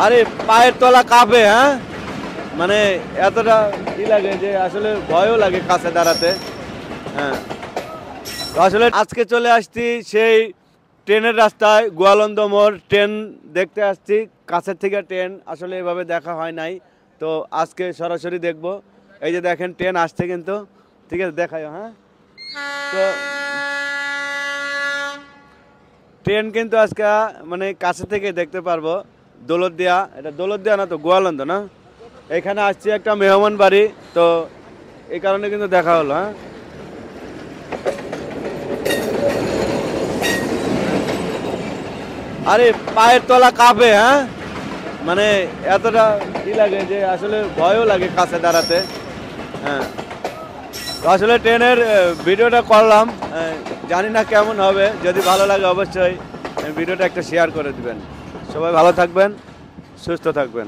আরে পায়ের তলা কাঁপে, হ্যাঁ মানে এতটা লাগে যে আসলে ভয়ও লাগে কাছে দাঁড়াতে। হ্যাঁ, তো আসলে আজকে চলে আসছি সেই ট্রেনের রাস্তায়, গোয়ালন্দ মোড় ট্রেন দেখতে আসছি। কাছের থেকে ট্রেন আসলে এভাবে দেখা হয় নাই, তো আজকে সরাসরি দেখব। এই যে দেখেন ট্রেন আসছে কিন্তু, ঠিক আছে দেখাই। হ্যাঁ, তো ট্রেন কিন্তু আজকে মানে কাছে থেকে দেখতে পারবো। দৌলতদিয়া, এটা দৌলতদিয়া না তো গোয়ালন্দ না, এখানে আসছি একটা মেহমান বাড়ি, তো এই কারণে কিন্তু দেখা হলো। হ্যাঁ, আরে পায়ের তলা কাঁপে, হ্যাঁ মানে এতটা লাগে যে আসলে ভয়ও লাগে কাছে দাঁড়াতে। হ্যাঁ, তো আসলে ট্রেনের ভিডিওটা করলাম, জানি না কেমন হবে। যদি ভালো লাগে অবশ্যই ভিডিওটা একটা শেয়ার করে দিবেন। সবাই ভালো থাকবেন, সুস্থ থাকবেন।